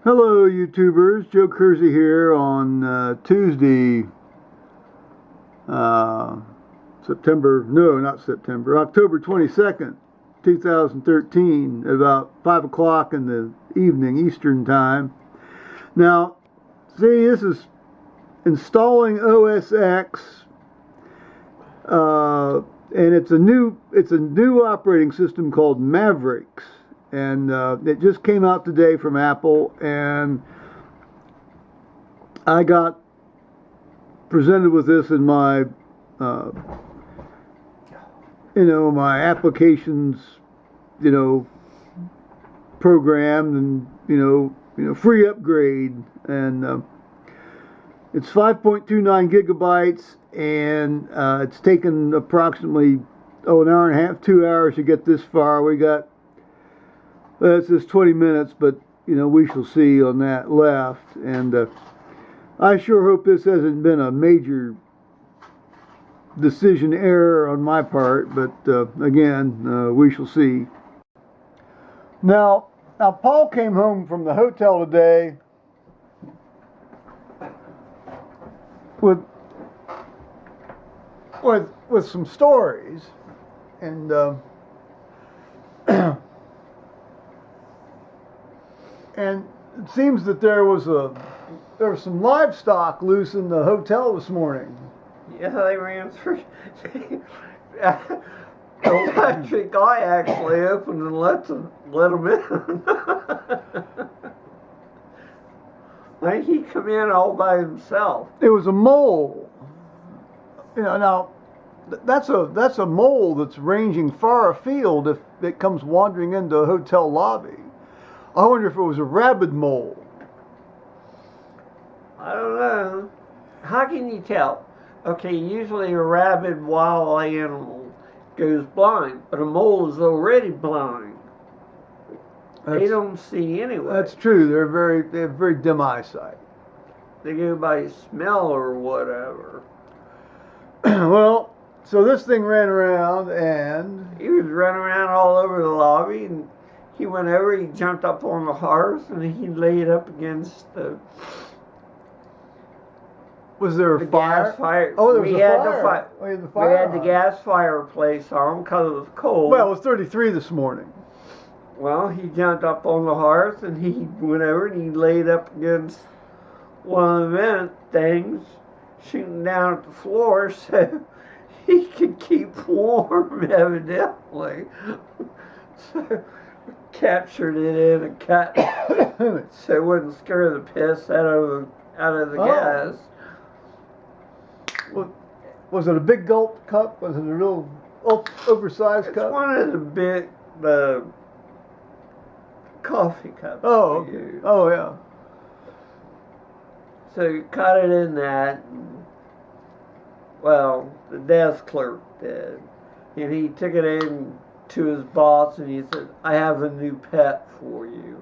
Hello, YouTubers. Joe Kersey here on Tuesday, October 22nd, 2013, at about 5 o'clock in the evening, Eastern Time. Now, see, this is installing OSX, and it's a new operating system called Mavericks. And it just came out today from Apple, and I got presented with this in my, my applications, program, and free upgrade, and it's 5.29 gigabytes, and it's taken approximately an hour and a half, 2 hours to get this far. We got. It's just 20 minutes, but, we shall see on that left. And I sure hope this hasn't been a major decision error on my part, but again, we shall see. Now, Paul came home from the hotel today with some stories, and and it seems that there was some livestock loose in the hotel this morning. Yeah, they ran through. The electric guy actually opened and let them in. I think he come in all by himself. It was a mole. Now that's a mole that's ranging far afield if it comes wandering into a hotel lobby. I wonder if it was a rabid mole. I don't know. How can you tell? Okay, usually a rabid wild animal goes blind, but a mole is already blind. They don't see anyway. That's true. They have very dim eyesight. They go by smell or whatever. Well, so this thing ran around, and he was running around all over the lobby, and he went over, he jumped up on the hearth, and he laid up against the... Was there a fire? Gas fire. Oh, there was a fire. We had the gas fireplace on because it was cold. Well, it was 33 this morning. Well, he jumped up on the hearth, and he went over, and he laid up against one of the vent things, shooting down at the floor, so he could keep warm, evidently. So... captured it in a cut so it wouldn't scare the piss out of the gas. Was it a big gulp cup? Was it a real oversized cup? It's one of the coffee cups. Oh, okay. Oh, yeah. So you cut it in that. Well, the desk clerk did, and he took it in to his boss, and he said, "I have a new pet for you."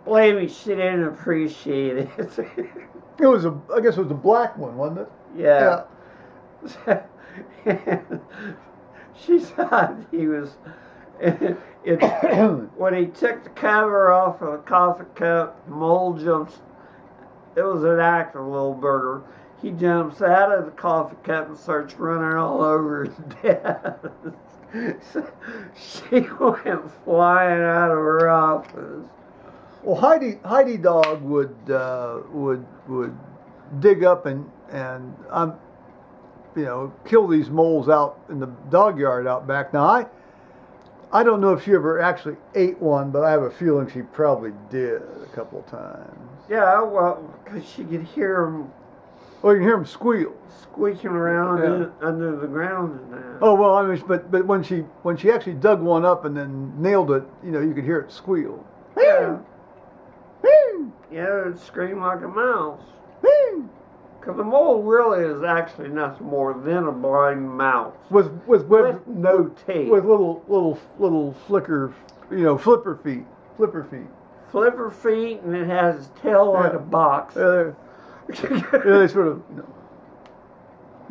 Believe me, she didn't appreciate it. I guess it was a black one, wasn't it? Yeah. She thought he was. When he took the cover off of the coffee cup, the mole jumps. It was an active little burger. He jumps out of the coffee cup and starts running all over his desk. So she went flying out of her office. Well, Heidi Dog would dig up and kill these moles out in the dog yard out back. Now I don't know if she ever actually ate one, but I have a feeling she probably did a couple of times. Yeah, well, because she could hear them. Oh, you can hear them squeaking around under the ground and that. Oh well, I mean, but when she actually dug one up and then nailed it, you could hear it squeal. Yeah. Yeah, it'd scream like a mouse. Because the mole really is actually nothing more than a blind mouse with no teeth, with little flipper feet. Flipper feet, and it has its tail like a box. They sort of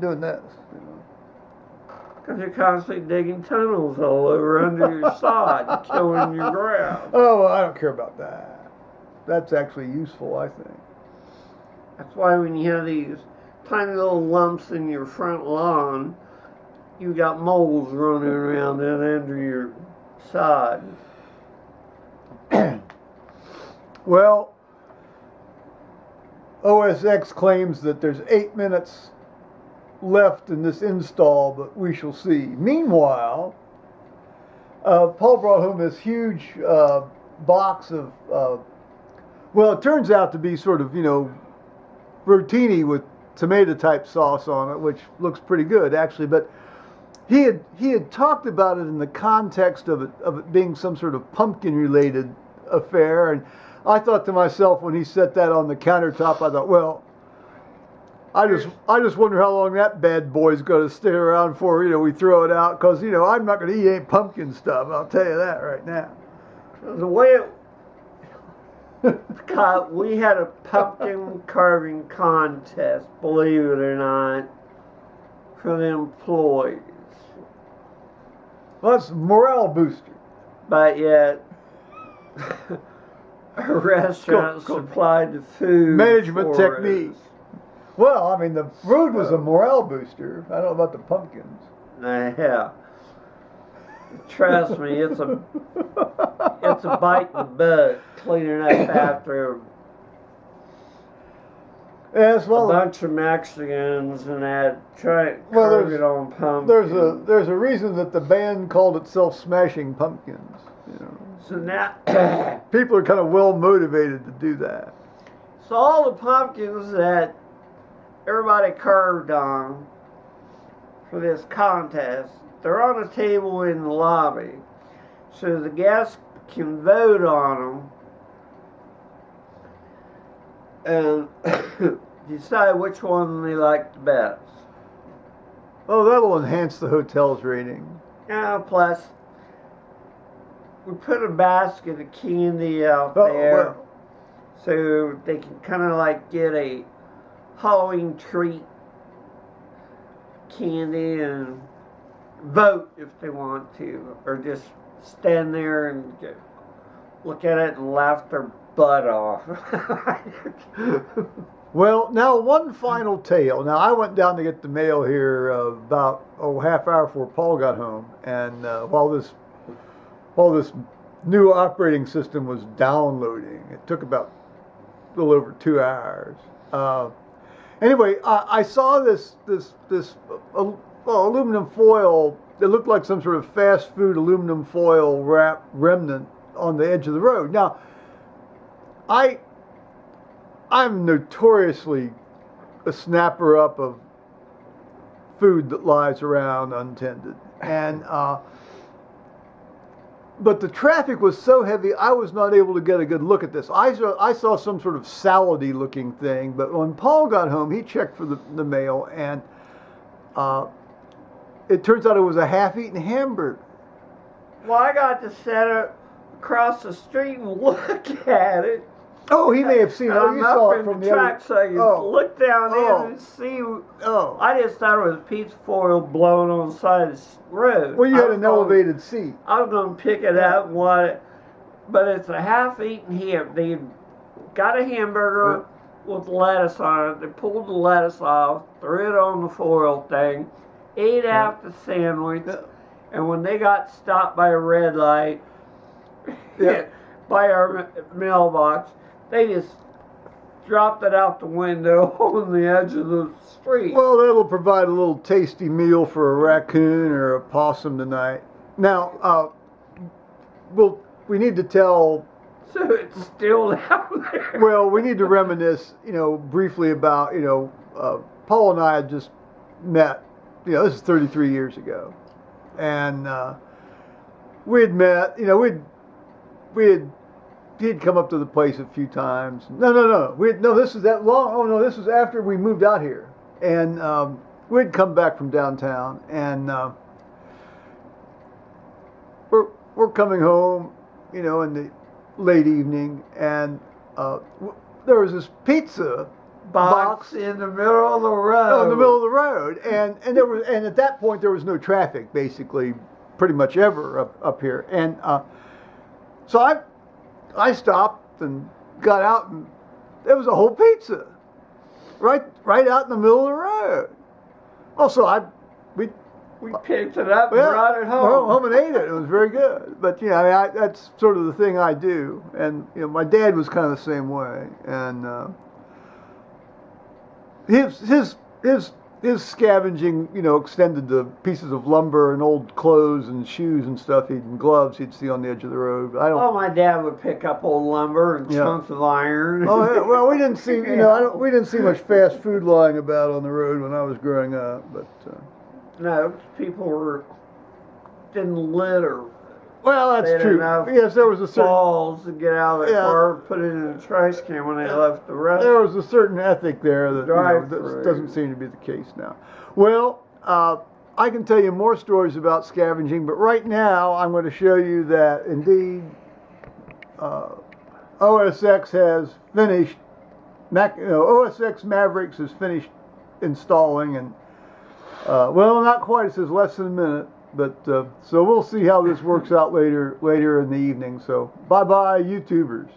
doing this. Because you're constantly digging tunnels all over under your sod, killing your grass. Oh, well, I don't care about that. That's actually useful, I think. That's why when you have these tiny little lumps in your front lawn, you got moles running around that under your sod. Well, OSX claims that there's 8 minutes left in this install, but we shall see. Meanwhile, Paul brought home this huge box of, well, it turns out to be sort of, rotini with tomato type sauce on it, which looks pretty good actually. But he had talked about it in the context of it being some sort of pumpkin related affair, and I thought to myself when he set that on the countertop, I thought, well, I just wonder how long that bad boy's going to stay around before we throw it out, because I'm not going to eat any pumpkin stuff. I'll tell you that right now. The way we had a pumpkin carving contest, believe it or not, for the employees. Well, that's a morale booster. But yet, a restaurant supplied the food. Management for technique. us. Well, I mean, the food was a morale booster. I don't know about the pumpkins. Yeah. Trust me, it's a bite in the butt cleaning up after Yes, well, a bunch of Mexicans and that carve it on pumpkins. There's a reason that the band called itself Smashing Pumpkins. So now People are kind of well motivated to do that. So all the pumpkins that everybody carved on for this contest, they're on a table in the lobby, so the guests can vote on them and decide which one they like the best. Oh, that'll enhance the hotel's rating. Plus, we put a basket of candy out there, well. so they can kind of like get a Halloween treat candy and vote if they want to, or just stand there and look at it and laugh their butt off. Well, now one final tale. Now I went down to get the mail here about half hour before Paul got home, and while this new operating system was downloading, it took about a little over 2 hours. Anyway, I saw this aluminum foil. It looked like some sort of fast food aluminum foil wrap remnant on the edge of the road. Now, I'm notoriously a snapper up of food that lies around untended, and but the traffic was so heavy, I was not able to get a good look at this. I saw some sort of salady looking thing, but when Paul got home, he checked for the mail, and it turns out it was a half-eaten hamburger. Well, I got to set it across the street and look at it. Oh, he may have seen it. Oh, you saw it from the track, other. so I could look down in and see. Oh. I just thought it was pizza foil blowing on the side of the road. Well, you had an elevated seat. I was going to pick it up and want it, but it's a half-eaten ham. They got a hamburger with lettuce on it. They pulled the lettuce off, threw it on the foil thing, ate out the sandwich, and when they got stopped by a red light, by our mailbox, they just dropped it out the window on the edge of the street. Well, that'll provide a little tasty meal for a raccoon or a possum tonight. Now, we need to tell. So it's still down there. Well, we need to reminisce, briefly about, Paul and I had just met. This is 33 years ago, and we had met. He'd come up to the place a few times. No. This was that long. Oh no, this was after we moved out here, and we'd come back from downtown, and we're coming home, in the late evening, and there was this pizza box in the middle of the road. In the middle of the road, and at that point there was no traffic basically, pretty much ever up here, and so I stopped and got out, and there was a whole pizza, right out in the middle of the road. Also, we picked it up and brought it home. And ate it. It was very good. But that's sort of the thing I do, and my dad was kind of the same way, and his scavenging, extended to pieces of lumber and old clothes and shoes and stuff, and gloves he'd see on the edge of the road. But my dad would pick up old lumber and chunks of iron. Oh yeah. Well, we didn't see, we didn't see much fast food lying about on the road when I was growing up. But no, people didn't litter. Well, that's true. Yes, there was a certain balls to get out of the car, put it in the trash can when they left the rest. There was a certain ethic there that doesn't seem to be the case now. Well, I can tell you more stories about scavenging, but right now I'm going to show you that indeed OSX has finished. OSX Mavericks has finished installing, and well, not quite. It says less than a minute. But so we'll see how this works out later in the evening. So bye-bye, YouTubers.